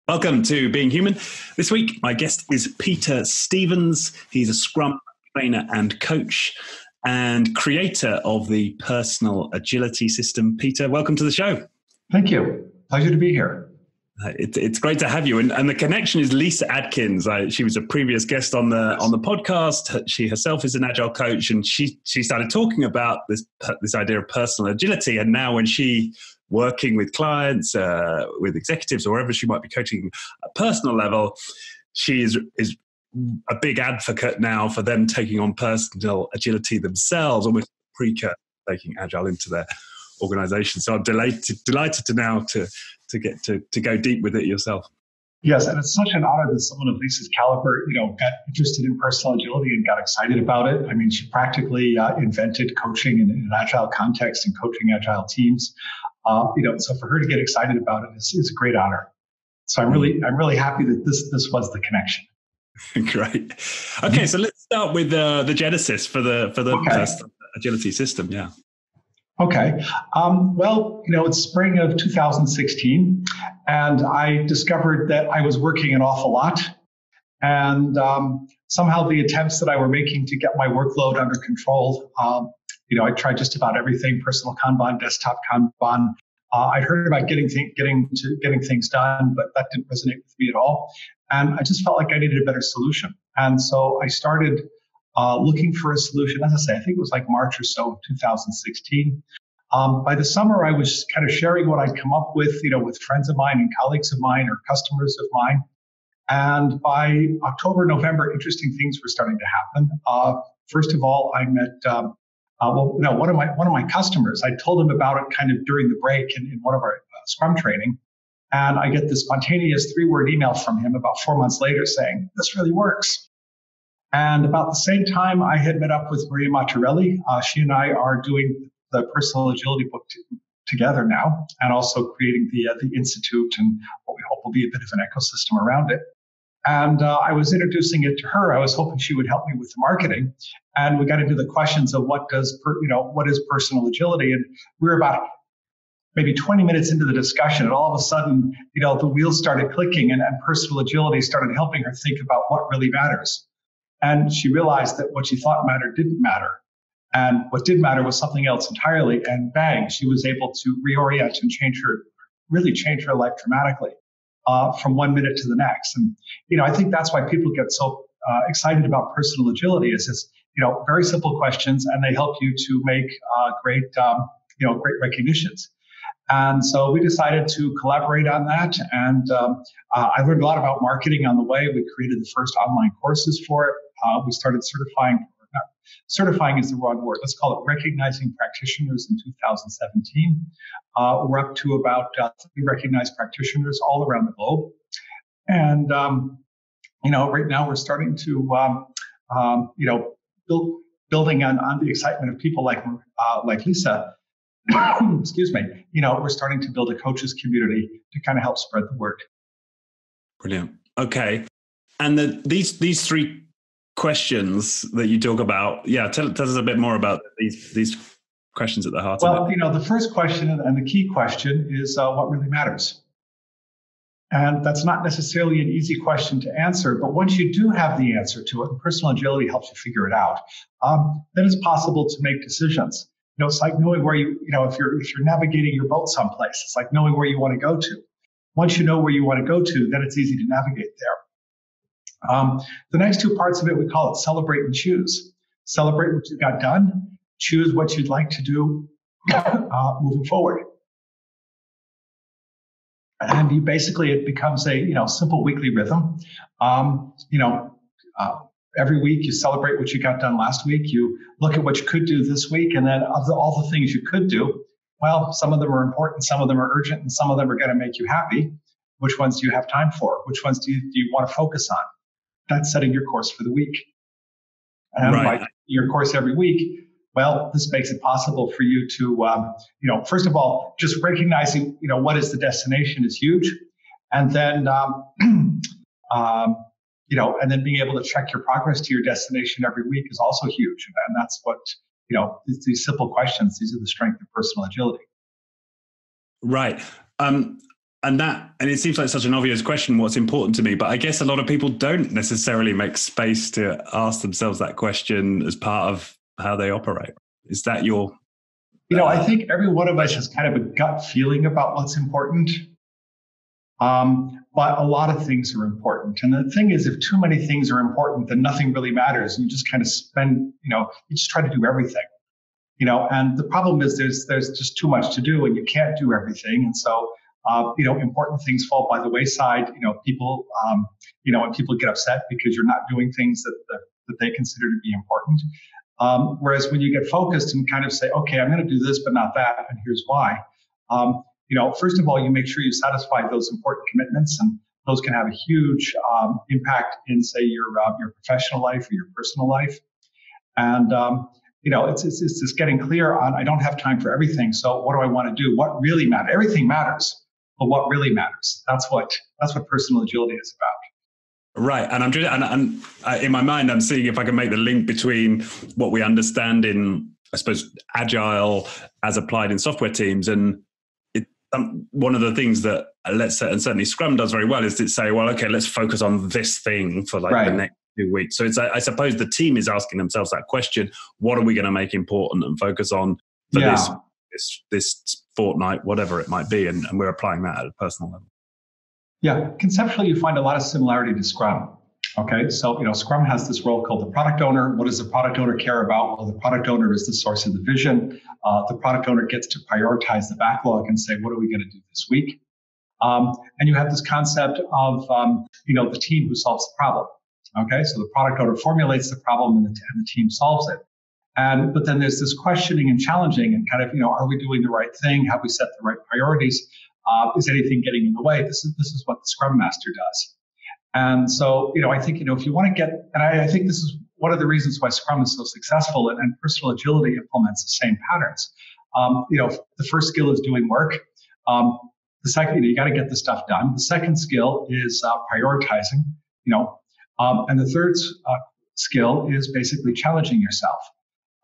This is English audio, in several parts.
Welcome to Being Human. This week, my guest is Peter Stevens. He's a Scrum trainer and coach and creator of the personal agility system. Peter, welcome to the show. Thank you. Pleasure to be here. It's great to have you. And the connection is Lisa Adkins. She was a previous guest on the podcast. She herself is an agile coach, and she started talking about this idea of personal agility. And now when she working with clients, with executives, or wherever she might be coaching at a personal level, she is a big advocate now for them taking on personal agility themselves, almost precursor taking agile into their organization. So I'm delighted to now to get to go deep with it yourself. Yes, and it's such an honor that someone of Lisa's caliber, got interested in personal agility and got excited about it. I mean, she practically invented coaching in an agile context and coaching agile teams. So for her to get excited about it is a great honor. So I'm really happy that this was the connection. Great. Okay, so let's start with the genesis for the personal agility system. Yeah. Okay. It's spring of 2016, and I discovered that I was working an awful lot, and somehow the attempts that I were making to get my workload under control. I tried just about everything: personal Kanban, desktop Kanban. I'd heard about getting things done, but that didn't resonate with me at all. And I just felt like I needed a better solution. And so I started looking for a solution. As I say, I think it was like March or so of 2016. By the summer, I was kind of sharing what I'd come up with, with friends of mine and colleagues of mine or customers of mine. And by October, November, interesting things were starting to happen. First of all, I met one of my customers. I told him about it kind of during the break in one of our Scrum training, and I get this spontaneous 3-word email from him about 4 months later saying, "This really works." And about the same time, I had met up with Maria Matarelli. She and I are doing the personal agility book together now, and also creating the institute and what we hope will be a bit of an ecosystem around it. And I was introducing it to her. I was hoping she would help me with the marketing. And we got into the questions of what is personal agility? And we were about maybe 20 minutes into the discussion, and all of a sudden, the wheels started clicking, and personal agility started helping her think about what really matters. And she realized that what she thought mattered didn't matter. And what did matter was something else entirely. And bang, she was able to reorient and change her life dramatically. From 1 minute to the next. And, I think that's why people get so excited about personal agility is it's, very simple questions, and they help you to make great recognitions. And so we decided to collaborate on that. And I learned a lot about marketing on the way. We created the first online courses for it. We started certifying is the wrong word. Let's call it recognizing practitioners in 2017. We're up to about 30 recognized practitioners all around the globe. And, right now we're starting to, building on the excitement of people like Lisa, excuse me, we're starting to build a coaches community to kind of help spread the word. Brilliant. Okay. And these 3 questions that you talk about, tell us a bit more about these questions at the heart of it. The first question and the key question is what really matters. And that's not necessarily an easy question to answer, but once you do have the answer to it, and personal agility helps you figure it out, then it's possible to make decisions. It's like knowing where if you're navigating your boat someplace, it's like knowing where you want to go to. Once you know where you want to go to, then it's easy to navigate there. The next 2 parts of it, we call it celebrate and choose. Celebrate what you got done, choose what you'd like to do moving forward. And it becomes a simple weekly rhythm. Every week you celebrate what you got done last week. You look at what you could do this week, and then of all the things you could do, well, some of them are important, some of them are urgent, and some of them are going to make you happy. Which ones do you have time for? Which ones do you want to focus on? That's setting your course for the week. And by your course every week, well, this makes it possible for you to, first of all, just recognizing, what is the destination is huge. And then, and then being able to check your progress to your destination every week is also huge. And that's what, these simple questions, these are the strength of personal agility. Right. and it seems like such an obvious question, what's important to me, but I guess a lot of people don't necessarily make space to ask themselves that question as part of how they operate. Is that your... I think every one of us has kind of a gut feeling about what's important. But a lot of things are important. And the thing is, if too many things are important, then nothing really matters. You just kind of you just try to do everything. And the problem is there's just too much to do and you can't do everything. And so, important things fall by the wayside. People get upset because you're not doing things that they consider to be important. Whereas when you get focused and kind of say, okay, I'm going to do this, but not that, and here's why. First of all, you make sure you satisfy those important commitments, and those can have a huge impact in, say, your professional life or your personal life. And it's just getting clear on, I don't have time for everything. So what do I want to do? What really matters? Everything matters, but what really matters? That's what personal agility is about. Right, and in my mind, I'm seeing if I can make the link between what we understand in, I suppose, Agile as applied in software teams, and one of the things that and certainly Scrum does very well is to say, well, okay, let's focus on this thing for the next 2 weeks. So it's, I suppose, the team is asking themselves that question: what are we going to make important and focus on for this fortnight, whatever it might be, and we're applying that at a personal level. Yeah, conceptually, you find a lot of similarity to Scrum. Okay, so Scrum has this role called the product owner. What does the product owner care about? Well, the product owner is the source of the vision. The product owner gets to prioritize the backlog and say, what are we going to do this week? And you have this concept of the team who solves the problem. Okay, so the product owner formulates the problem and the team solves it. But then there's this questioning and challenging and kind of, are we doing the right thing? Have we set the right priorities? Is anything getting in the way? This is what the Scrum Master does. And so, I think, if you want to get, and I think this is one of the reasons why Scrum is so successful, and personal agility implements the same patterns. The first skill is doing work. The second, you got to get the stuff done. The second skill is prioritizing, and the third skill is basically challenging yourself.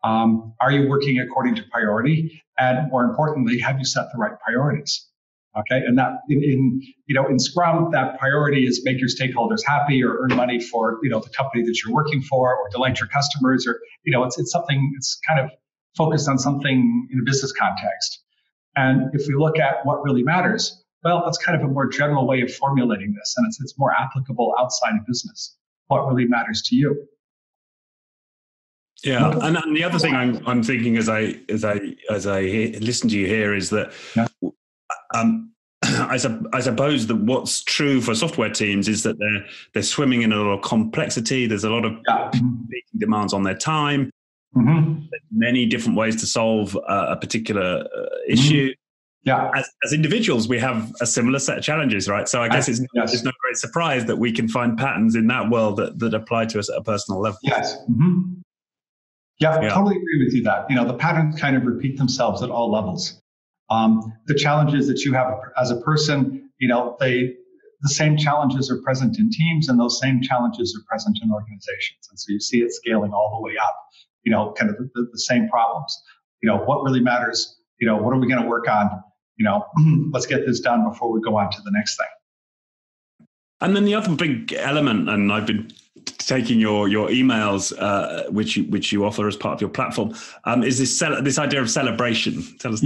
Are you working according to priority? And more importantly, have you set the right priorities? Okay, and that in Scrum, that priority is make your stakeholders happy, or earn money for the company that you're working for, or delight your customers, or it's something, it's kind of focused on something in a business context. And if we look at what really matters, well, that's kind of a more general way of formulating this, and it's more applicable outside of business. What really matters to you? Yeah, and the other thing I'm thinking as I listen to you here is that. Yeah. I suppose that what's true for software teams is that they're swimming in a lot of complexity. There's a lot of demands on their time. Mm-hmm. There's many different ways to solve a particular issue. Yeah. As individuals, we have a similar set of challenges, right? So I guess it's no great surprise that we can find patterns in that world that apply to us at a personal level. Yes. Mm-hmm. Yeah, I totally agree with you that the patterns kind of repeat themselves at all levels. The challenges that you have as a person, the same challenges are present in teams, and those same challenges are present in organizations. And so you see it scaling all the way up, kind of the same problems. What really matters? What are we going to work on? Let's get this done before we go on to the next thing. And then the other big element, and I've been taking your emails, which you offer as part of your platform, is this idea of celebration. Tell us.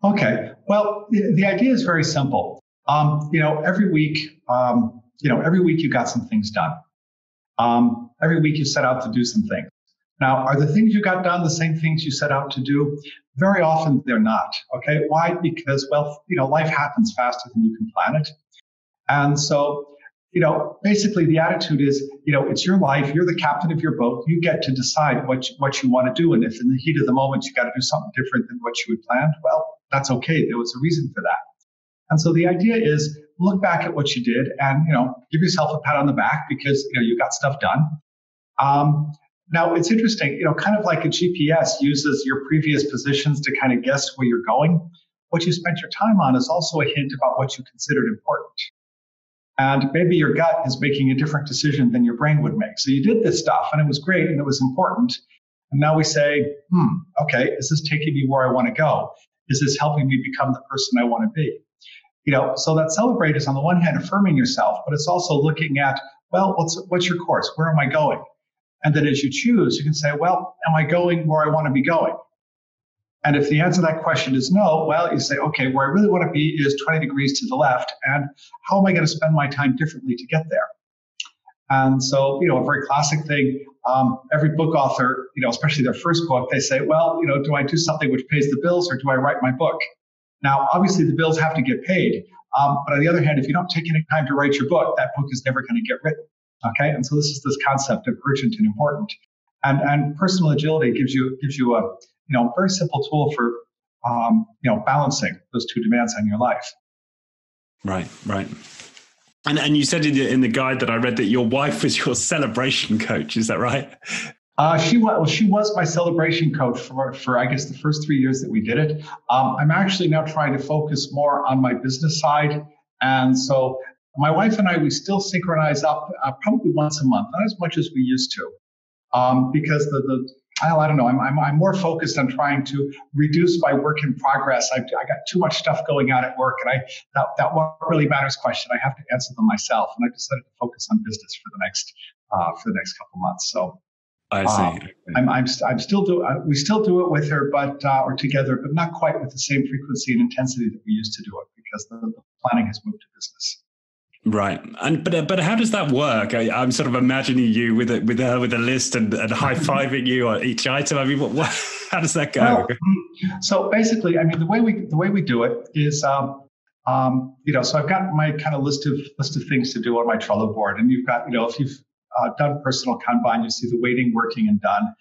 Okay. Well, the idea is very simple. Every week you got some things done. Every week you set out to do some things. Now, are the things you got done the same things you set out to do? Very often they're not. Okay. Why? Because, life happens faster than you can plan it. And so, basically the attitude is, it's your life. You're the captain of your boat. You get to decide what you want to do. And if in the heat of the moment you got to do something different than what you had planned, well, that's okay. There was a reason for that. And so the idea is look back at what you did and, give yourself a pat on the back because, you got stuff done. Now it's interesting, kind of like a GPS uses your previous positions to kind of guess where you're going. What you spent your time on is also a hint about what you considered important. And maybe your gut is making a different decision than your brain would make. So you did this stuff and it was great and it was important. And now we say, okay, is this taking me where I want to go? Is this helping me become the person I want to be? So that celebrate is on the one hand affirming yourself, but it's also looking at, well, what's your course? Where am I going? And then as you choose, you can say, well, am I going where I want to be going? And if the answer to that question is no, well, you say, okay, where I really want to be is 20 degrees to the left. And how am I going to spend my time differently to get there? And so, a very classic thing, every book author, especially their first book, they say, well, do I do something which pays the bills or do I write my book? Now, obviously, the bills have to get paid. But on the other hand, if you don't take any time to write your book, that book is never going to get written. Okay. And so this is this concept of urgent and important. And personal agility gives you a very simple tool for balancing those two demands on your life. Right. And you said in the guide that I read that your wife was your celebration coach. Is that right? She was my celebration coach for I guess the first 3 years that we did it. I'm actually now trying to focus more on my business side, and so my wife and I, we still synchronize up probably once a month, not as much as we used to, because I don't know. I'm more focused on trying to reduce my work in progress. I got too much stuff going on at work, and that what really matters question, I have to answer them myself, and I decided to focus on business for the next couple months. So I see. I'm still we still do it with her, but or together, but not quite with the same frequency and intensity that we used to do it because the planning has moved to business. Right, but how does that work? I'm sort of imagining you with a list and high fiving you on each item. I mean, how does that go? Well, so basically, I mean, the way we do it is, so I've got my kind of list of things to do on my Trello board, and you've got, if you've done personal Kanban, you see the waiting, working, and done,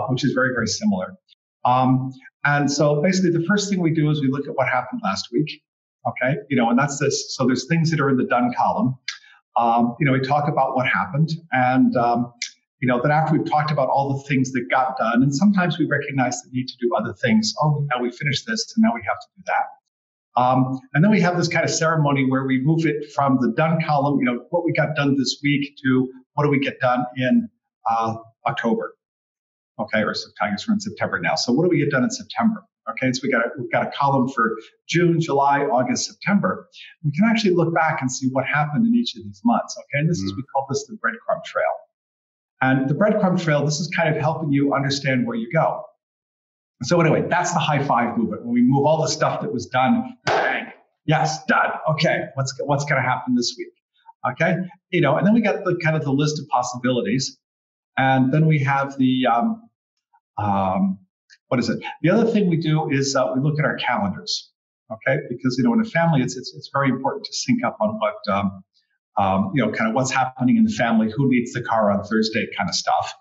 which is very, very similar. And so basically, the first thing we do is we look at what happened last week. Okay, and that's this. So there's things that are in the done column. We talk about what happened, and then after we've talked about all the things that got done, and sometimes we recognize the need to do other things. Oh, now we finished this, and now we have to do that. And then we have this kind of ceremony where we move it from the done column, what we got done this week, to what do we get done in October. Okay, or I guess we're in September now. So what do we get done in September? Okay, so we've got a column for June, July, August, September. We can actually look back and see what happened in each of these months. Okay, and we call this the breadcrumb trail. And the breadcrumb trail, this is kind of helping you understand where you go. So anyway, that's the high five movement. When we move all the stuff that was done, bang, yes, done. Okay, what's going to happen this week? Okay, and then we got the kind of the list of possibilities, and then we have the what is it? The other thing we do is we look at our calendars, okay? Because in a family, it's very important to sync up on what kind of what's happening in the family, who needs the car on Thursday, kind of stuff.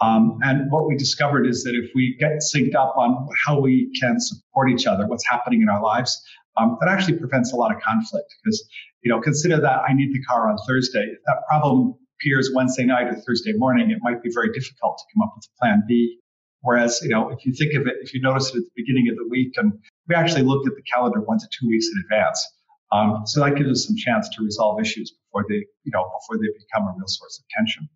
And what we discovered is that if we get synced up on how we can support each other, what's happening in our lives, that actually prevents a lot of conflict. Because consider that I need the car on Thursday. If that problem appears Wednesday night or Thursday morning, it might be very difficult to come up with a plan B. Whereas, if you think of it, if you notice it at the beginning of the week, and we actually look at the calendar 1 to 2 weeks in advance, so that gives us some chance to resolve issues before they become a real source of tension.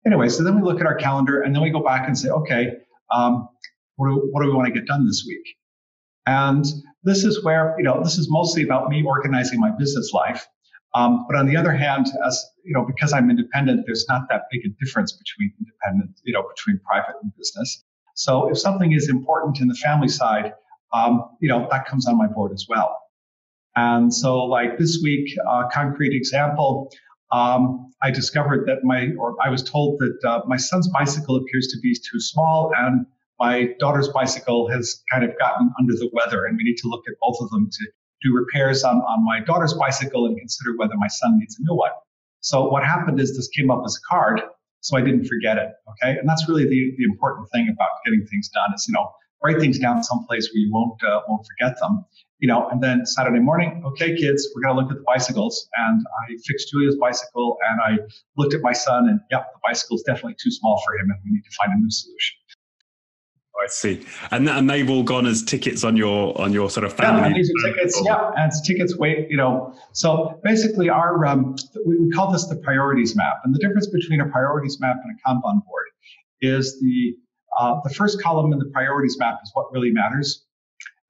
Anyway, so then we look at our calendar, and then we go back and say, okay, what do we want to get done this week? And this is where, this is mostly about me organizing my business life. But on the other hand, as because I'm independent, there's not that big a difference between between private and business. So if something is important in the family side, that comes on my board as well. And so like this week, concrete example, I discovered that I was told that my son's bicycle appears to be too small, and my daughter's bicycle has kind of gotten under the weather, and we need to look at both of them to do repairs on my daughter's bicycle and consider whether my son needs a new one. So what happened is this came up as a card, so I didn't forget it. Okay, and that's really the important thing about getting things done is write things down someplace where you won't forget them. And then Saturday morning, okay, kids, we're going to look at the bicycles. And I fixed Julia's bicycle, and I looked at my son, and the bicycle's definitely too small for him, and we need to find a new solution. I see. And they've all gone as tickets on your sort of family. Yeah, and these are tickets. Yeah, and it's tickets. So basically, our we call this the priorities map. And the difference between a priorities map and a Kanban board is the first column in the priorities map is what really matters.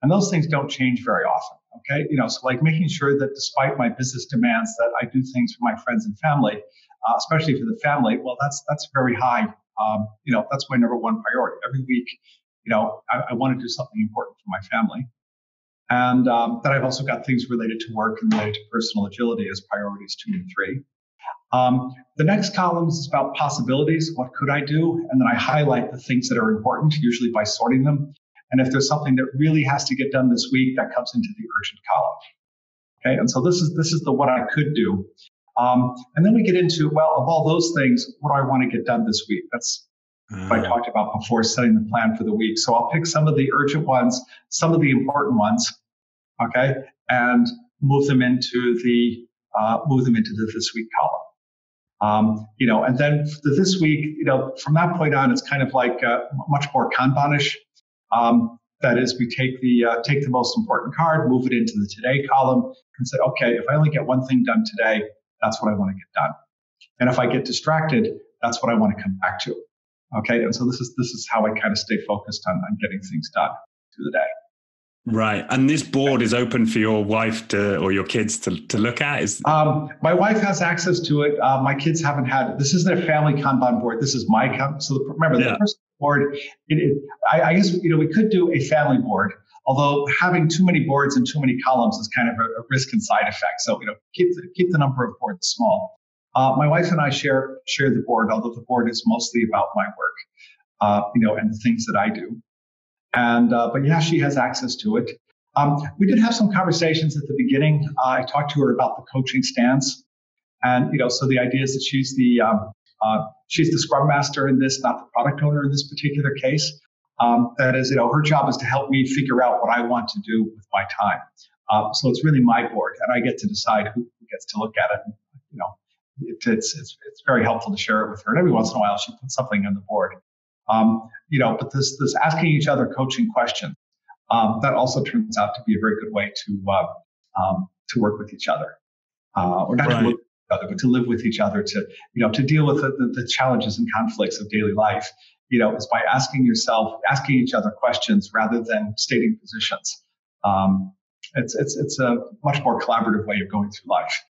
And those things don't change very often. Okay, so like making sure that despite my business demands, that I do things for my friends and family, especially for the family. Well, that's very high. That's my number one priority. Every week, I want to do something important for my family. And then I've also got things related to work and related to personal agility as priorities 2 and 3. The next column is about possibilities. What could I do? And then I highlight the things that are important, usually by sorting them. And if there's something that really has to get done this week, that comes into the urgent column. Okay, and so this is the what I could do. And then we get into, well, of all those things, what do I want to get done this week? That's what I talked about before, setting the plan for the week. So I'll pick some of the urgent ones, some of the important ones, okay, and move them into the this week column. And then this week, from that point on, it's kind of like much more Kanban-ish. That is, we take the most important card, move it into the today column, and say, okay, if I only get one thing done today, that's what I want to get done. And if I get distracted, that's what I want to come back to. Okay, and so this is how I kind of stay focused on getting things done through the day. Right, and this board is open for your wife or your kids to look at. My wife has access to it. My kids haven't had it. This isn't a family Kanban board. This is my Kanban. So remember, the personal board. I guess we could do a family board. Although having too many boards and too many columns is kind of a risk and side effect. So keep the number of boards small. My wife and I share the board, although the board is mostly about my work, and the things that I do. And but yeah, she has access to it. We did have some conversations at the beginning. I talked to her about the coaching stance, and so the idea is that she's the scrum master in this, not the product owner in this particular case. That is, her job is to help me figure out what I want to do with my time. So it's really my board, and I get to decide who gets to look at it. And, it's very helpful to share it with her. And every once in a while, she puts something on the board. But this asking each other coaching questions, that also turns out to be a very good way to work with each other, or not to work with each other, but to live with each other, to deal with the challenges and conflicts of daily life. Is by asking each other questions rather than stating positions. It's a much more collaborative way of going through life.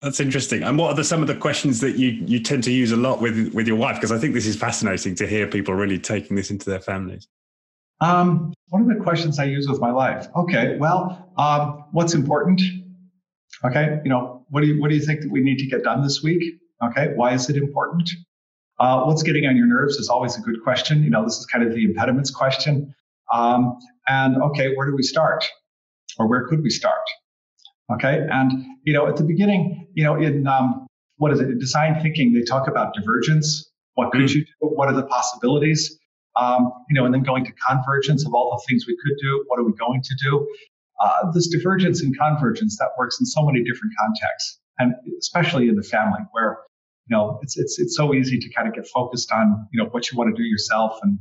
That's interesting. And what are some of the questions that you tend to use a lot with your wife? Because I think this is fascinating to hear people really taking this into their families. One of the questions I use with my wife. Okay, well, what's important? Okay, what do you think that we need to get done this week? Okay, why is it important? What's getting on your nerves is always a good question. This is kind of the impediments question. And okay, where do we start? Or where could we start? Okay. And, at the beginning, in what is it? In design thinking, they talk about divergence. What could you do? What are the possibilities? And then going to convergence of all the things we could do. What are we going to do? This divergence and convergence, that works in so many different contexts, and especially in the family where, it's so easy to kind of get focused on, what you want to do yourself. And,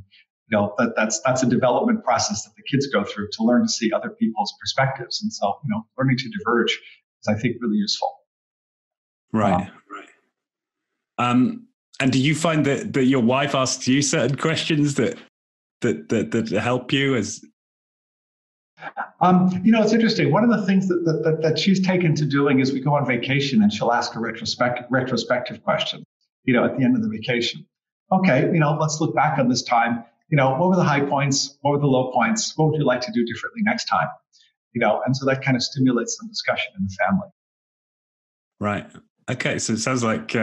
that's a development process that the kids go through to learn to see other people's perspectives. And so, learning to diverge is, I think, really useful. Right. And do you find that your wife asks you certain questions that help you as? It's interesting. One of the things that she's taken to doing is we go on vacation and she'll ask a retrospective question, at the end of the vacation. Okay, let's look back on this time. What were the high points? What were the low points? What would you like to do differently next time? And so that kind of stimulates some discussion in the family. Right. Okay. So it sounds like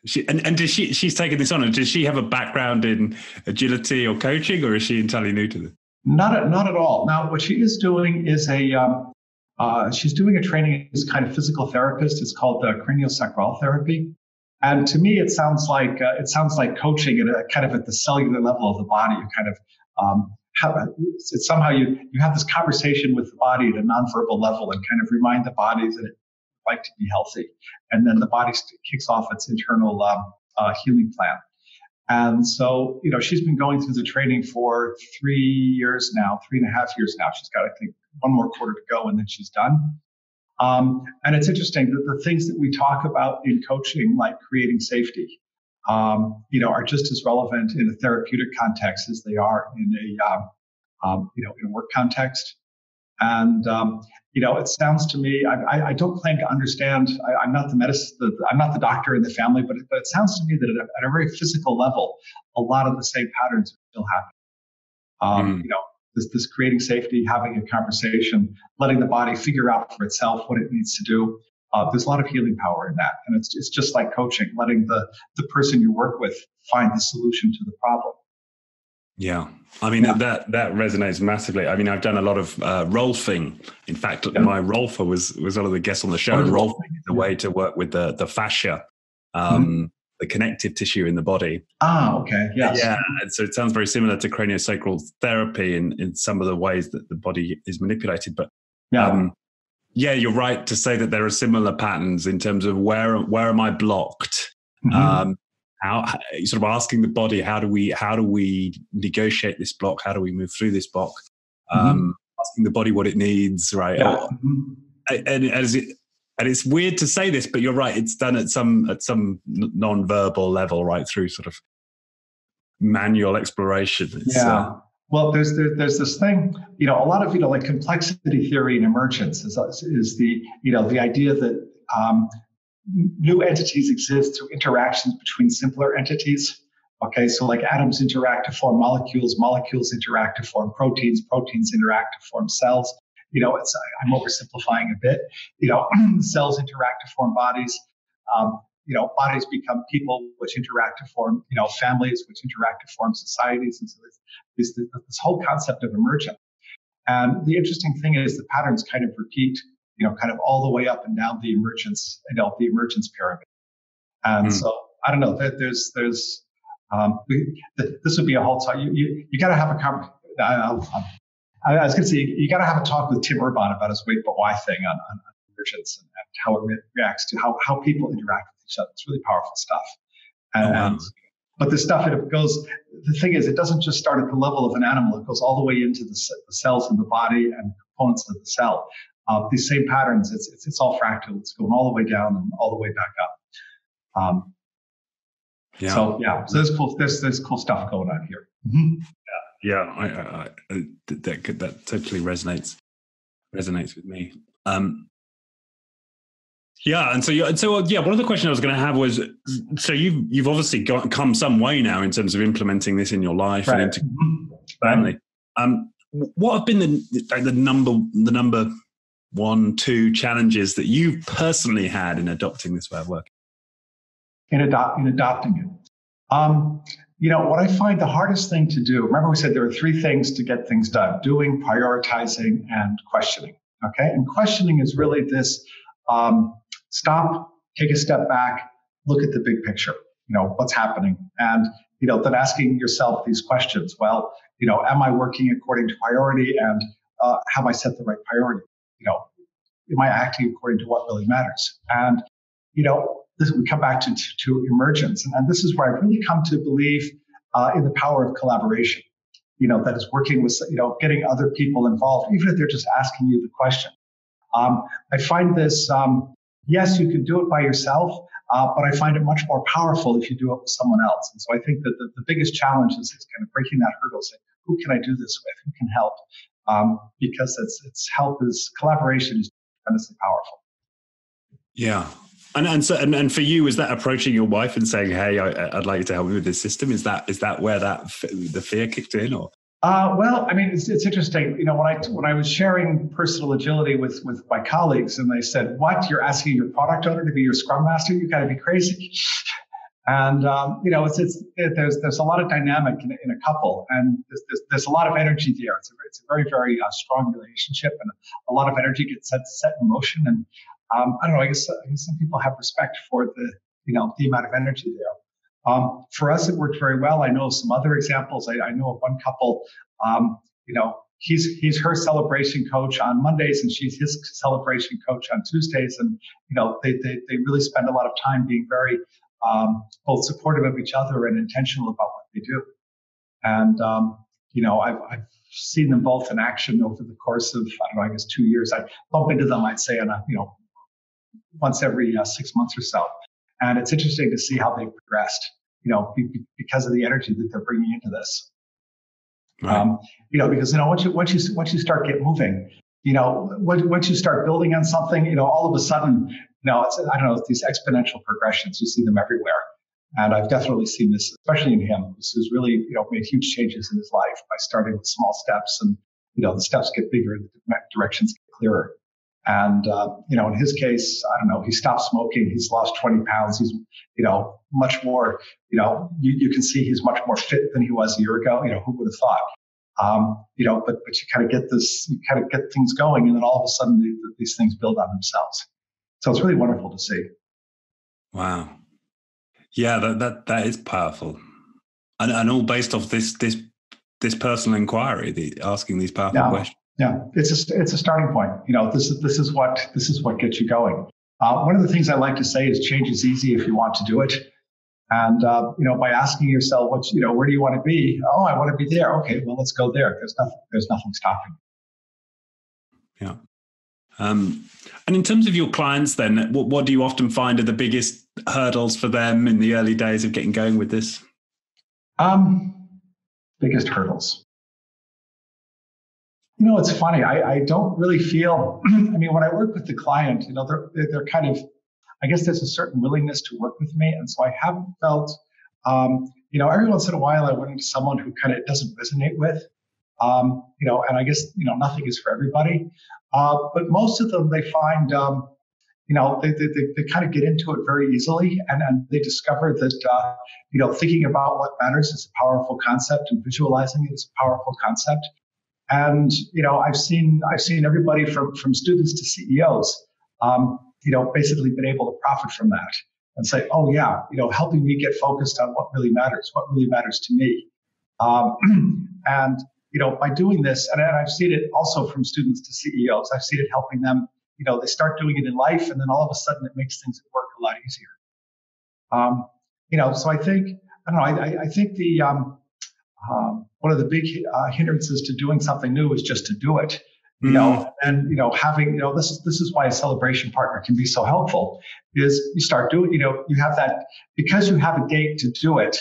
she's taken this on. And does she have a background in agility or coaching, or is she entirely new to this? Not at all. Now, what she is doing is she's doing a training as kind of physical therapist. It's called craniosacral therapy. And to me, it sounds like coaching at the cellular level of the body. You kind of it's somehow you have this conversation with the body at a nonverbal level and kind of remind the body that it like to be healthy, and then the body kicks off its internal healing plan. And so, she's been going through the training for 3 years now, 3.5 years now. She's got, I think, one more quarter to go, and then she's done. And it's interesting that the things that we talk about in coaching, like creating safety, are just as relevant in a therapeutic context as they are in a work context. And it sounds to me, I don't claim to understand. I'm not the I'm not the doctor in the family, but it sounds to me that at a very physical level, a lot of the same patterns are still happening. This creating safety, having a conversation, letting the body figure out for itself what it needs to do. There's a lot of healing power in that. And it's just like coaching, letting the person you work with find the solution to the problem. Yeah. I mean, that resonates massively. I mean, I've done a lot of rolfing. In fact, my rolfer was one of the guests on the show. And rolfing is a way to work with the fascia, the connective tissue in the body. Ah, okay. Yes. Yeah. And so it sounds very similar to craniosacral therapy in some of the ways that the body is manipulated. But you're right to say that there are similar patterns in terms of where am I blocked? How sort of asking the body, how do we negotiate this block? How do we move through this block? Asking the body what it needs, right? Yeah. And it's weird to say this, but you're right. It's done at some non-verbal level, right, through sort of manual exploration. Well, there's this thing, a lot of like complexity theory and emergence is the idea that new entities exist through interactions between simpler entities. Okay, so like atoms interact to form molecules, molecules interact to form proteins, proteins interact to form cells. I'm oversimplifying a bit. Cells interact to form bodies. Bodies become people, which interact to form, families, which interact to form societies. And so this whole concept of emergence. And the interesting thing is the patterns kind of repeat, kind of all the way up and down the emergence pyramid. And so I don't know that there's this would be a whole talk. You got to have a conversation. I was going to say you got to have a talk with Tim Urban about his wait but why thing on emergence and how it reacts to how people interact with each other. It's really powerful stuff. But the stuff the thing is, it doesn't just start at the level of an animal. It goes all the way into the cells in the body and components of the cell. These same patterns, it's all fractal. It's going all the way down and all the way back up. So there's cool stuff going on here. That totally resonates with me. And so one of the questions I was going to have was, so you've obviously come some way now in terms of implementing this in your life and into family. What have been the number 1, 2 challenges that you personally had in adopting this way of working? In adopting it. What I find the hardest thing to do, remember we said there are 3 things to get things done: doing, prioritizing, and questioning. Okay. And questioning is really this, stop, take a step back, look at the big picture, what's happening. And, then asking yourself these questions. Well, am I working according to priority, and have I set the right priority? Am I acting according to what really matters? And, we come back to emergence. And this is where I really come to believe in the power of collaboration, that is working with, getting other people involved, even if they're just asking you the question. I find this, yes, you can do it by yourself, but I find it much more powerful if you do it with someone else. And so I think that the biggest challenge is kind of breaking that hurdle, saying, who can I do this with? Who can help? Because collaboration is tremendously powerful. Yeah. And for you, is that approaching your wife and saying, "Hey, I'd like you to help me with this system"? Is that where the fear kicked in, or? Well, I mean, it's interesting. When I was sharing personal agility with my colleagues, and they said, "What? You're asking your product owner to be your scrum master? You got to be crazy." And there's a lot of dynamic in a couple, and there's a lot of energy there. It's a very, very strong relationship, and a lot of energy gets set in motion. And I don't know. I guess some people have respect for the amount of energy there. For us, it worked very well. I know some other examples. I know of one couple. He's her celebration coach on Mondays, and she's his celebration coach on Tuesdays. And they really spend a lot of time being very both supportive of each other and intentional about what they do. And I've seen them both in action over the course of 2 years. I bump into them, I'd say, once every 6 months or so. And it's interesting to see how they've progressed, because of the energy that they're bringing into this. Right. Because once you start get moving, once you start building on something, all of a sudden, I don't know, it's these exponential progressions. You see them everywhere. And I've definitely seen this, especially in him, who's really, made huge changes in his life by starting with small steps. And, the steps get bigger, the directions get clearer. And, in his case, I don't know, he stopped smoking. He's lost 20 pounds. He's, much more, you can see he's much more fit than he was a year ago. Who would have thought? But you kind of get things going, and then all of a sudden these things build on themselves. So it's really wonderful to see. Wow. Yeah, that is powerful. And all based off this personal inquiry, asking these powerful questions. Yeah, it's a starting point. This is what gets you going. One of the things I like to say is change is easy if you want to do it. And by asking yourself, where do you want to be? Oh, I want to be there. Okay, well, let's go there. There's nothing stopping. Yeah. And in terms of your clients, then, what do you often find are the biggest hurdles for them in the early days of getting going with this? Biggest hurdles. It's funny. I don't really feel, when I work with the client, they're kind of, I guess there's a certain willingness to work with me. And so I haven't felt, every once in a while I run into someone who kind of doesn't resonate with, and I guess, nothing is for everybody. But most of them, they find, they kind of get into it very easily, and they discover that, thinking about what matters is a powerful concept, and visualizing it is a powerful concept. And, I've seen everybody from students to CEOs, basically been able to profit from that and say, oh yeah, helping me get focused on what really matters to me. And, by doing this, and I've seen it also from students to CEOs, I've seen it helping them, they start doing it in life, and then all of a sudden it makes things at work a lot easier. So I think, I think the, one of the big hindrances to doing something new is just to do it. And having, this is why a celebration partner can be so helpful, is you start doing, you have that, because you have a date to do it,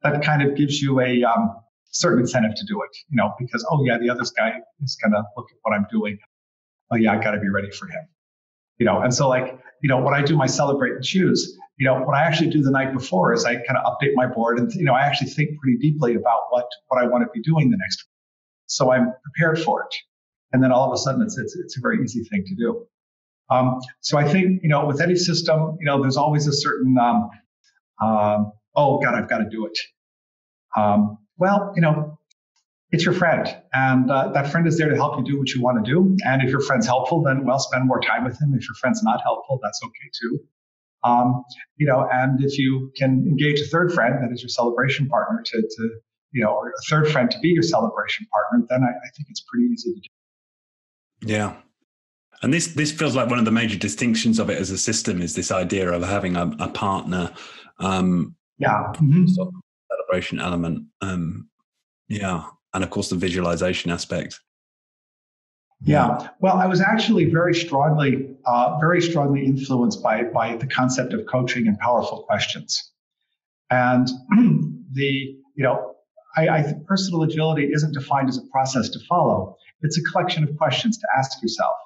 that kind of gives you a certain incentive to do it, because, oh yeah, the other guy is going to look at what I'm doing. Oh yeah, I got to be ready for him. And so when I do my celebrate and choose, what I actually do the night before is I kind of update my board, and, I actually think pretty deeply about what I want to be doing the next week. So I'm prepared for it. And then all of a sudden it's a very easy thing to do. So I think, with any system, there's always a certain, oh God, I've got to do it. Well, it's your friend, and that friend is there to help you do what you want to do. And if your friend's helpful, then, well, spend more time with him. If your friend's not helpful, that's okay too. And if you can engage a third friend, that is your celebration partner, to or a third friend to be your celebration partner, then I think it's pretty easy to do. Yeah. And this feels like one of the major distinctions of it as a system is this idea of having a partner. Sort of celebration element. And of course the visualization aspect. Yeah. Well, I was actually very strongly influenced by the concept of coaching and powerful questions. And I think personal agility isn't defined as a process to follow. It's a collection of questions to ask yourself.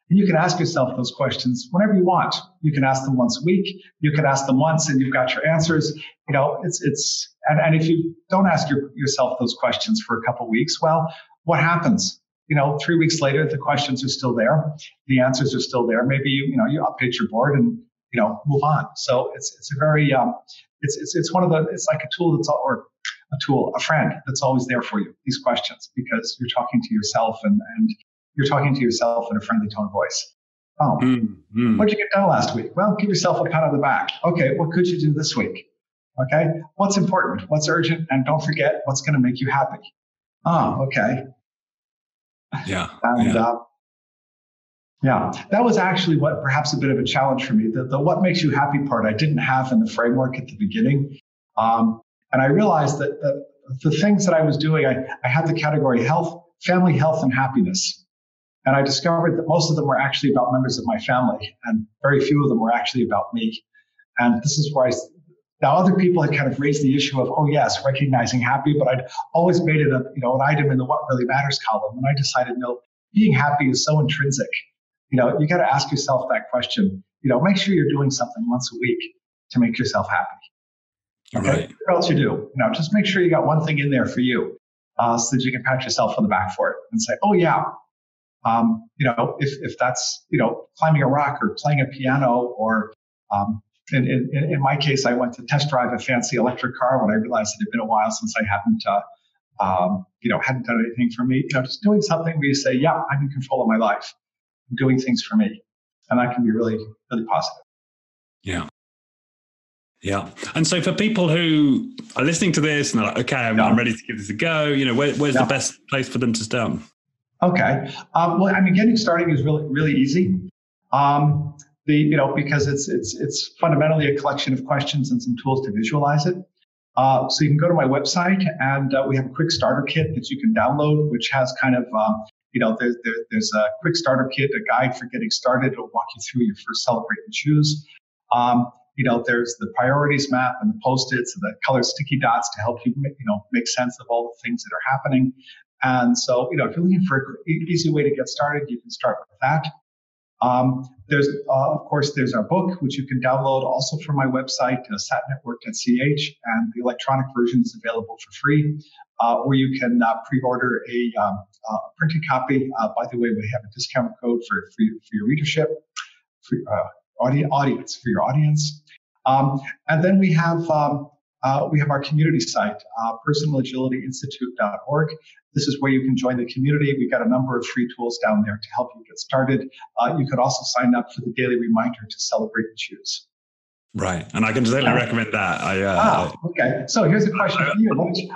And you can ask yourself those questions whenever you want. You can ask them once a week. You can ask them once and you've got your answers. And if you don't ask yourself those questions for a couple of weeks, well, what happens? 3 weeks later, the questions are still there. The answers are still there. Maybe you update your board and, move on. So it's a very, it's one of the, it's like a tool a friend that's always there for you, these questions, because you're talking to yourself and you're talking to yourself in a friendly tone of voice. Oh, what did you get done last week? Well, give yourself a pat on the back. Okay, what could you do this week? Okay, what's important? What's urgent? And don't forget what's going to make you happy. Oh, okay. Yeah. And that was actually perhaps a bit of a challenge for me. The what makes you happy part I didn't have in the framework at the beginning. And I realized that the things that I was doing, I had the category health, family, health, and happiness. And I discovered that most of them were actually about members of my family, and very few of them were actually about me. And this is where now other people had kind of raised the issue of, oh yes, recognizing happy, but I'd always made it an item in the what really matters column. And I decided, no, being happy is so intrinsic. You got to ask yourself that question. Make sure you're doing something once a week to make yourself happy. Okay. Right. What else you do? Just make sure you got one thing in there for you, so that you can pat yourself on the back for it and say, oh yeah. If that's, climbing a rock or playing a piano, or in my case, I went to test drive a fancy electric car when I realized it had been a while since I hadn't done anything for me. Just doing something where you say, yeah, I'm in control of my life. I'm doing things for me. And that can be really, really positive. Yeah. Yeah. And so for people who are listening to this and they're like, okay, I'm ready to give this a go, where's the best place for them to start? Okay. Getting started is really, really easy. Because it's fundamentally a collection of questions and some tools to visualize it. So you can go to my website, and we have a quick starter kit that you can download, which has kind of, there's a quick starter kit, a guide for getting started. It'll walk you through your first Celebrate and Choose. There's the priorities map and the Post-its and the colored sticky dots to help you, make sense of all the things that are happening. And so, if you're looking for an easy way to get started, you can start with that. Of course, there's our book, which you can download also from my website, satnetwork.ch, and the electronic version is available for free. Or you can pre-order a printed copy. By the way, we have a discount code for your readership, for your audience. And then we have our community site, personalagilityinstitute.org. This is where you can join the community. We've got a number of free tools down there to help you get started. You could also sign up for the daily reminder to celebrate and choose. Right. And I can certainly recommend that. Okay. So here's a question for you.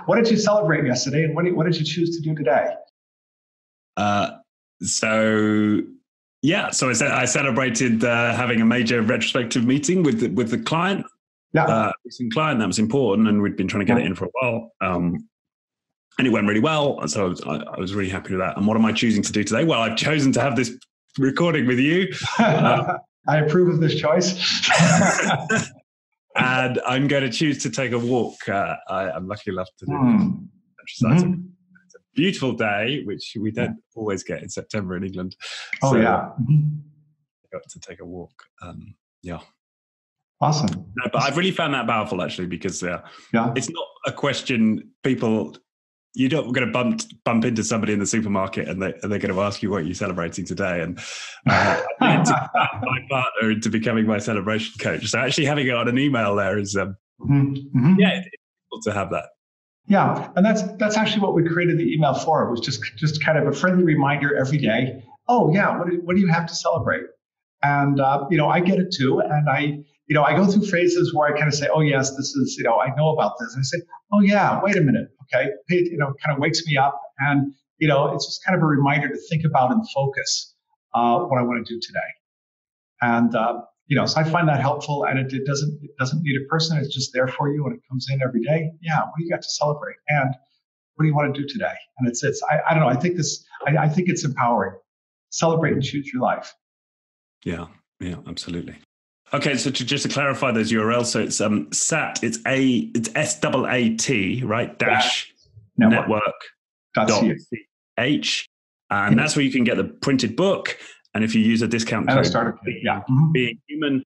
What did you celebrate yesterday, and what did you choose to do today? So I celebrated having a major retrospective meeting with the client. Yeah. Recent client. That was important, and we'd been trying to get it in for a while. And it went really well. So I was really happy with that. And what am I choosing to do today? Well, I've chosen to have this recording with you. I approve of this choice. And I'm going to choose to take a walk. I'm lucky enough to do exercise. Mm-hmm. It's a beautiful day, which we don't always get in September in England. Oh, yeah. I got to take a walk. Yeah. Awesome. No, but I've really found that powerful, actually, because it's not a question you're not going to bump into somebody in the supermarket and they're going to ask you what you're celebrating today. And I need to my partner into becoming my celebration coach. So actually having it on an email there is, it's cool to have that. Yeah, and that's actually what we created the email for. It was just kind of a friendly reminder every day. Oh yeah, what do you have to celebrate? And I get it too, and I go through phases where I kind of say, oh yes, this is, I know about this. And I say, oh yeah, wait a minute. Okay. Kind of wakes me up, and, it's just kind of a reminder to think about and focus, what I want to do today. And, so I find that helpful, and it doesn't need a person. It's just there for you, and it comes in every day. Yeah. What do you got to celebrate? And what do you want to do today? And I don't know. I think it's empowering. Celebrate and choose your life. Yeah. Yeah, absolutely. Okay, so just to clarify those URLs, so it's SAT, it's SAAT, right? network.ch, and that's where you can get the printed book. And if you use a discount code, Being Human,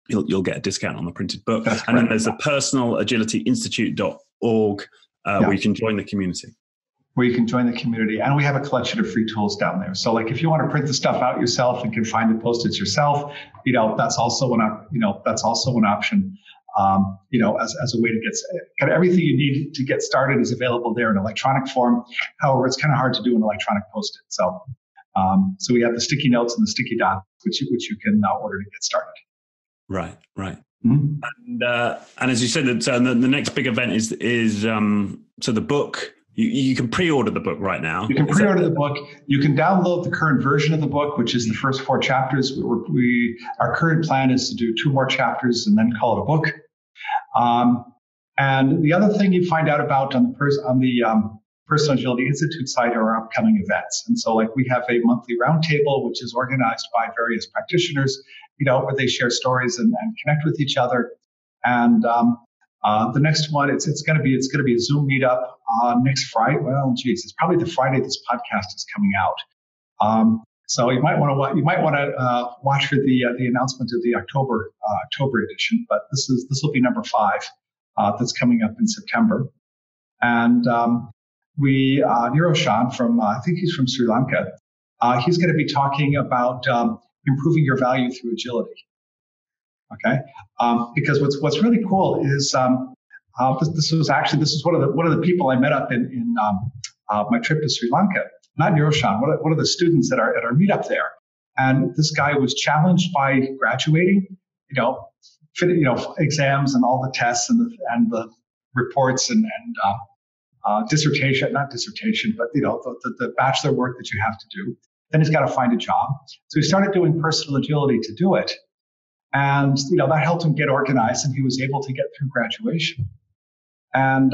you'll get a discount on the printed book. And then there's the personalagilityinstitute.org, where you can join the community. And we have a collection of free tools down there. So like if you want to print the stuff out yourself and can find the Post-its yourself, that's also an option. As a way to get kind of everything you need to get started is available there in electronic form. However, it's kind of hard to do an electronic Post-it. So we have the sticky notes and the sticky dots, which you can order to get started. Right. Mm-hmm. And as you said, the next big event is so the book. You can pre-order the book right now. You can pre-order the book. You can download the current version of the book, which is the first 4 chapters. Our current plan is to do 2 more chapters and then call it a book. And the other thing you find out about on the Personal Agility Institute site are our upcoming events. And so like we have a monthly roundtable, which is organized by various practitioners, where they share stories and connect with each other. And the next one, it's going to be a Zoom meetup next Friday. Well, geez, it's probably the Friday this podcast is coming out. So you might want to watch for the announcement of the October edition. But this will be number 5 that's coming up in September. And Niroshan from I think he's from Sri Lanka. He's going to be talking about improving your value through agility. Okay, because what's really cool is this is one of the people I met up in my trip to Sri Lanka. Not Niroshan, one of the students at our meetup there, and this guy was challenged by graduating, exams and all the tests and the reports and not dissertation, but the bachelor work that you have to do. Then he's got to find a job. So he started doing personal agility to do it. And, that helped him get organized, and he was able to get through graduation. And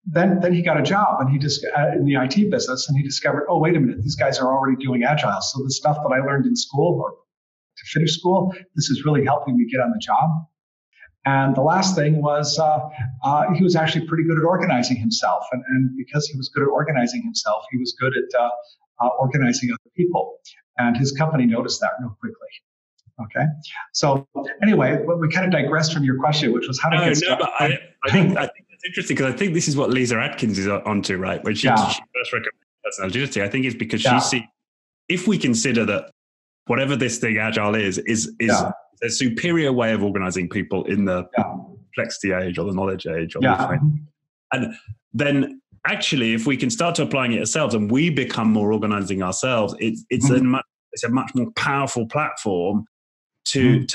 then he got a job, and he just in the IT business, and he discovered, oh, wait a minute, these guys are already doing Agile. So the stuff that I learned in school or to finish school, this is really helping me get on the job. And the last thing was he was actually pretty good at organizing himself. And because he was good at organizing himself, he was good at organizing other people. And his company noticed that real quickly. Okay. So anyway, we kind of digressed from your question, which was how to get started. But I think it's interesting because I think this is what Lisa Atkins is onto, right? When she first recommended personal agility, I think it's because she sees, if we consider that whatever this thing Agile is a superior way of organizing people in the complexity age or the knowledge age. And then actually, if we can start to applying it ourselves and we become more organizing ourselves, it's a much more powerful platform to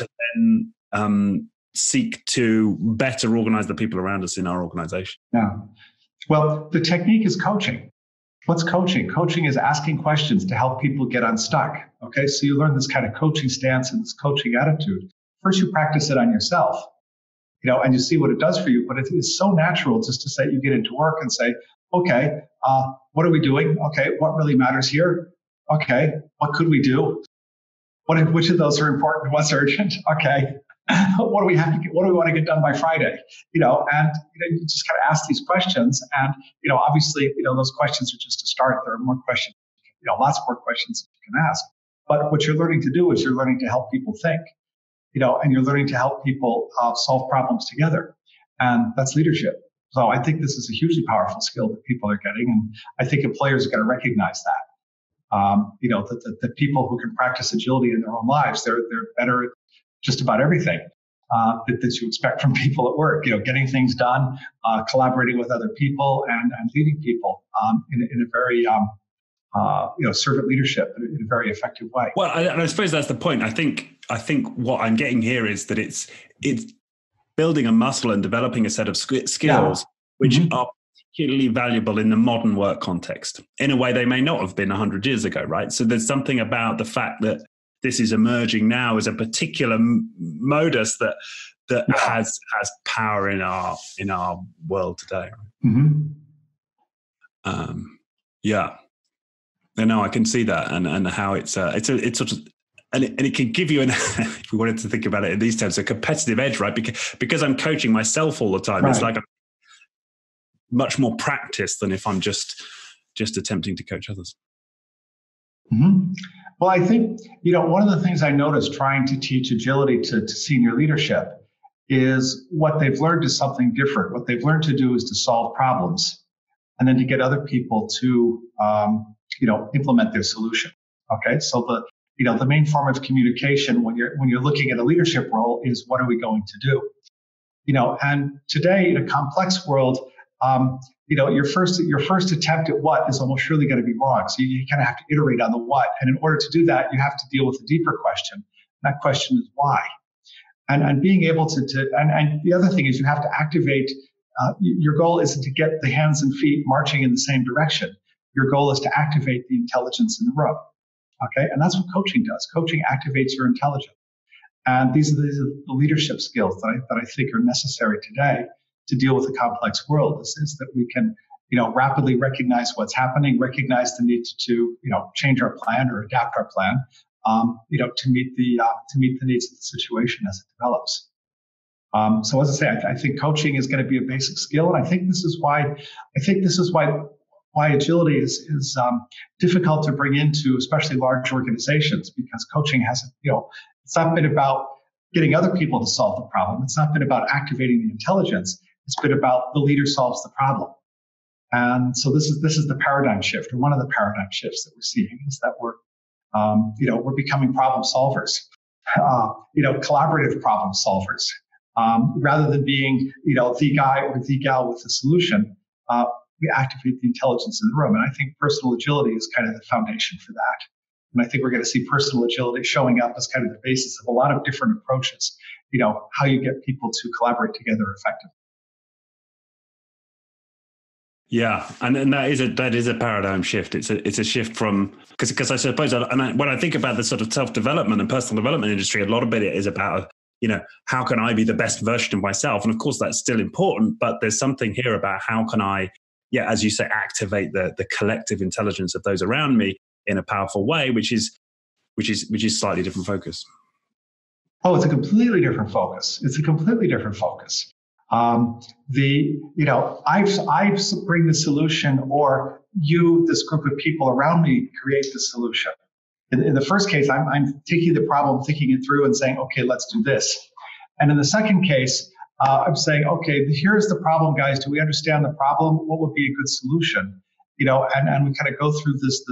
then seek to better organize the people around us in our organization. Yeah. Well, the technique is coaching. What's coaching? Coaching is asking questions to help people get unstuck. Okay, so you learn this kind of coaching stance and this coaching attitude. First, you practice it on yourself, and you see what it does for you. But it is so natural just to say, you get into work and say, okay, what are we doing? Okay, what really matters here? Okay, what could we do? Which of those are important? What's urgent? Okay, what do we want to get done by Friday? You just kind of ask these questions, and obviously, those questions are just a start. There are more questions, lots more questions you can ask. But what you're learning to do is you're learning to help people think, and you're learning to help people solve problems together, and that's leadership. So I think this is a hugely powerful skill that people are getting, and I think employers are going to recognize that. The people who can practice agility in their own lives, they're better at just about everything that you expect from people at work. Getting things done, collaborating with other people, and leading people in a very servant leadership in a very effective way. Well, I suppose that's the point. I think what I'm getting here is that it's building a muscle and developing a set of skills which are particularly valuable in the modern work context in a way they may not have been 100 years ago, right? So there's something about the fact that this is emerging now as a particular modus that has power in our world today. I can see that, and how it's sort of, and it can give you if we wanted to think about it in these terms, a competitive edge, right? Because I'm coaching myself all the time. Right. It's like much more practice than if I'm just attempting to coach others. Well, I think, one of the things I noticed trying to teach agility to senior leadership is what they've learned is something different. What they've learned to do is to solve problems and then to get other people to, implement their solution. Okay. So the main form of communication when you're looking at a leadership role is, what are we going to do? And today in a complex world, your first attempt at what is almost surely going to be wrong. So you kind of have to iterate on the what. And in order to do that, you have to deal with a deeper question. That question is why. And being able to and the other thing is you have to activate, your goal isn't to get the hands and feet marching in the same direction. Your goal is to activate the intelligence in the room. Okay. And that's what coaching does. Coaching activates your intelligence. And these are the leadership skills that I think are necessary today to deal with a complex world. Is that we can, rapidly recognize what's happening, recognize the need to change our plan or adapt our plan, to meet the needs of the situation as it develops. So as I say, I think coaching is going to be a basic skill, and I think this is why agility is difficult to bring into especially large organizations, because coaching hasn't, it's not been about getting other people to solve the problem. It's not been about activating the intelligence. It's been about the leader solves the problem. And so this is the paradigm shift, or one of the paradigm shifts that we're seeing, is that we're becoming problem solvers, collaborative problem solvers, rather than being, the guy or the gal with the solution. We activate the intelligence in the room. And I think personal agility is kind of the foundation for that. And I think we're going to see personal agility showing up as kind of the basis of a lot of different approaches, how you get people to collaborate together effectively. Yeah, and that is a paradigm shift. It's a shift from, because I suppose, when I think about the sort of self-development and personal development industry, a lot of it is about, how can I be the best version of myself? And of course that's still important, but there's something here about how can I, as you say, activate the collective intelligence of those around me in a powerful way, which is slightly different focus. Oh, it's a completely different focus. I bring the solution, or this group of people around me create the solution. In the first case, I'm taking the problem, thinking it through and saying, okay, let's do this. And in the second case, I'm saying, okay, here's the problem, guys. Do we understand the problem? What would be a good solution? And we kind of go through this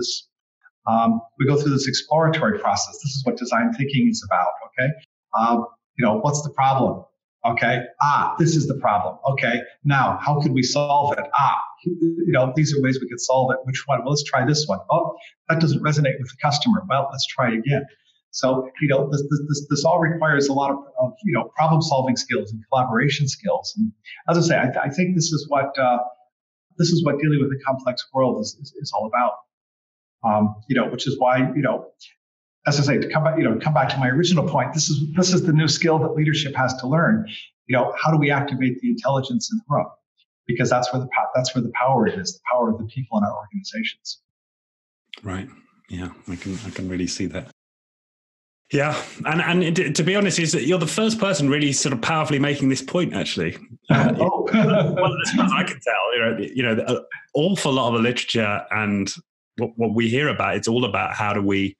exploratory process. This is what design thinking is about. Okay. What's the problem? Okay. This is the problem. Okay. Now, how could we solve it? These are ways we could solve it. Which one? Well, let's try this one. Oh, that doesn't resonate with the customer. Well, let's try again. So, this all requires a lot of problem solving skills and collaboration skills. And as I say, I think this is what dealing with a complex world is all about. Which is why, as I say, to come back to my original point, this is the new skill that leadership has to learn. How do we activate the intelligence in the room? Because that's where the power is, the power of the people in our organizations. Right. Yeah, I can really see that. Yeah, and to be honest, you're the first person really sort of powerfully making this point. Actually, well, as far as I can tell, an awful lot of the literature and what we hear about, it's all about how do we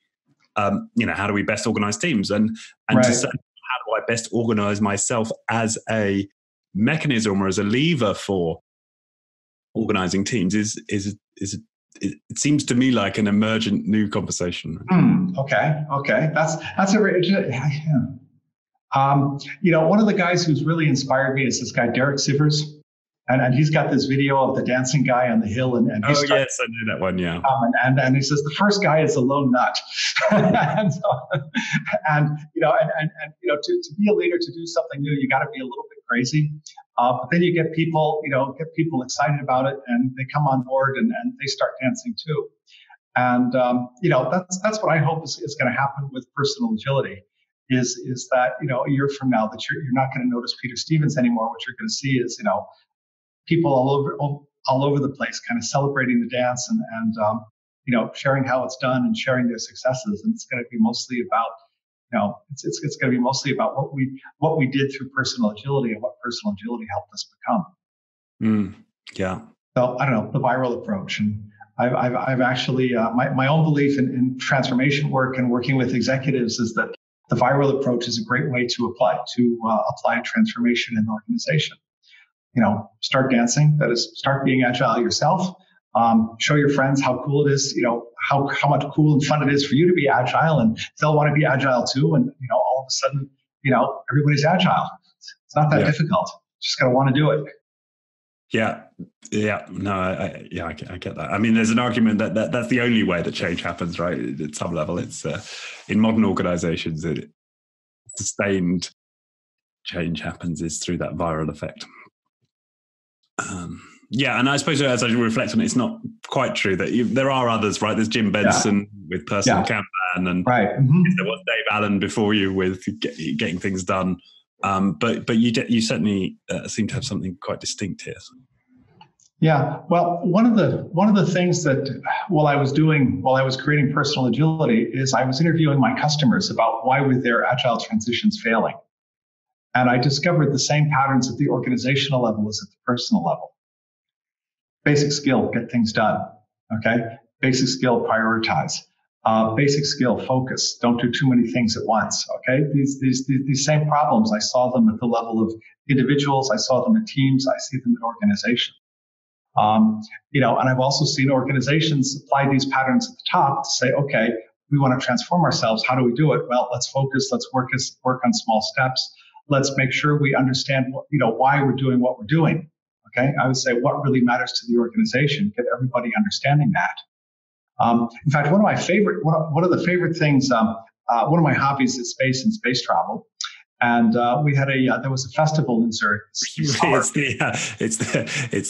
best organize teams, and right. To say, how do I best organize myself as a mechanism or as a lever for organizing teams it seems to me like an emergent new conversation. Okay. That's a very, one of the guys who's really inspired me is this guy, Derek Sivers. And he's got this video of the dancing guy on the hill. And yes, I know that one, yeah. And he says, the first guy is a lone nut. and to be a leader, to do something new, you got to be a little bit crazy. But then you get people excited about it, and they come on board and they start dancing too. And, that's what I hope is going to happen with personal agility is that, a year from now that you're not going to notice Peter Stevens anymore. What you're going to see is, people all over the place kind of celebrating the dance and sharing how it's done and sharing their successes. And it's going to be mostly about, it's going to be mostly about what we did through personal agility and what personal agility helped us become. Yeah. So I don't know, the viral approach. And I've actually, my own belief in transformation work and working with executives is that the viral approach is a great way to apply transformation in an organization. Start dancing. That is, start being agile yourself. Show your friends how cool it is, how much cool and fun it is for you to be agile, and they'll want to be agile too. And, all of a sudden, everybody's agile. It's not that difficult. Just got to want to do it. Yeah. No, I get that. I mean, there's an argument that's the only way that change happens, right? At some level, it's in modern organizations, sustained change happens is through that viral effect. And I suppose as I reflect on it, it's not quite true that there are others, right? There's Jim Benson with personal Kanban, and there was Dave Allen before you with getting things done. But you certainly seem to have something quite distinct here. Yeah. Well, one of the things that while I was creating personal agility is I was interviewing my customers about why were their agile transitions failing. And I discovered the same patterns at the organizational level as at the personal level. Basic skill, get things done. Okay. Basic skill, prioritize. Basic skill, focus. Don't do too many things at once. Okay. These same problems, I saw them at the level of individuals. I saw them in teams. I see them in organizations. And I've also seen organizations apply these patterns at the top to say, okay, we want to transform ourselves. How do we do it? Well, let's focus. Let's work on small steps. Let's make sure we understand why we're doing what we're doing. Okay. I would say what really matters to the organization, get everybody understanding that. In fact, one of the favorite things, one of my hobbies is space and space travel. And we had there was a festival in Zurich. It's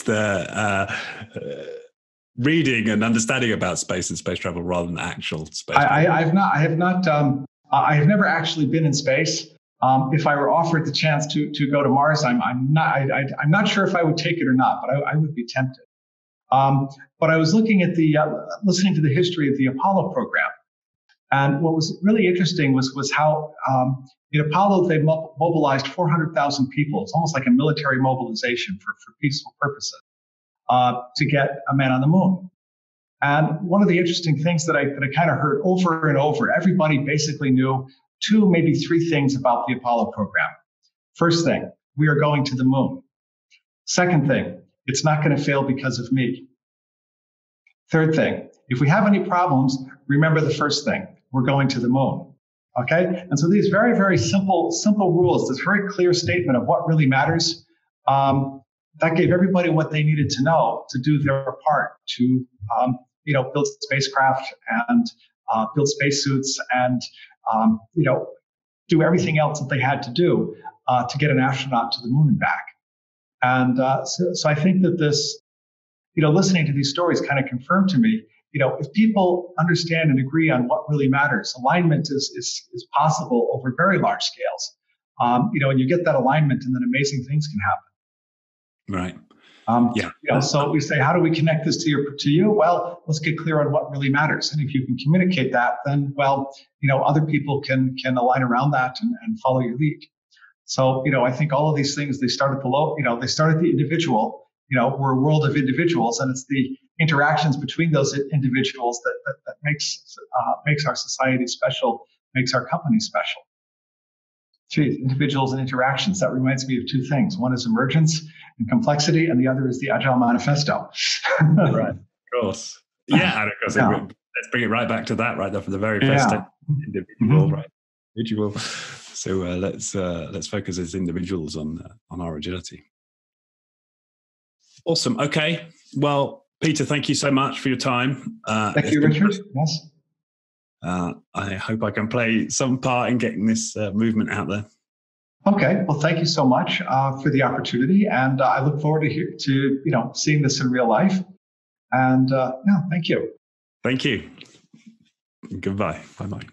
the reading and understanding about space and space travel rather than actual space. I have never actually been in space. If I were offered the chance to go to Mars, I'm not sure if I would take it or not, but I would be tempted. But I was looking at listening to the history of the Apollo program. And what was really interesting was how in Apollo they mobilized 400,000 people. It's almost like a military mobilization for peaceful purposes to get a man on the moon. And one of the interesting things that I kind of heard over and over, everybody basically knew 2, maybe 3 things about the Apollo program. First thing, we are going to the moon. Second thing, it's not going to fail because of me. Third thing, if we have any problems, remember the first thing, we're going to the moon. Okay? And so these very, very simple rules, this very clear statement of what really matters, that gave everybody what they needed to know to do their part to, build spacecraft and build spacesuits and, do everything else that they had to do to get an astronaut to the moon and back. And so I think that this, listening to these stories kind of confirmed to me, if people understand and agree on what really matters, alignment is possible over very large scales. And you get that alignment, and then amazing things can happen. Right. So we say, how do we connect this to you? Well, let's get clear on what really matters. And if you can communicate that, then, other people can align around that and follow your lead. So, I think all of these things, they start at the low, they start at the individual. We're a world of individuals, and it's the interactions between those individuals that makes our society special, makes our company special. Geez, individuals and interactions. That reminds me of 2 things. One is emergence and complexity, and the other is the Agile Manifesto. Right, of course. Yeah, and of course, let's bring it right back to that, right there, from the very first step. Individual, right? Individual. So let's focus as individuals on our agility. Awesome. Okay. Well, Peter, thank you so much for your time. Thank you, Richard. Yes. I hope I can play some part in getting this movement out there. Okay. Well, thank you so much for the opportunity, and I look forward to seeing this in real life. And thank you. Thank you. Goodbye. Bye-bye.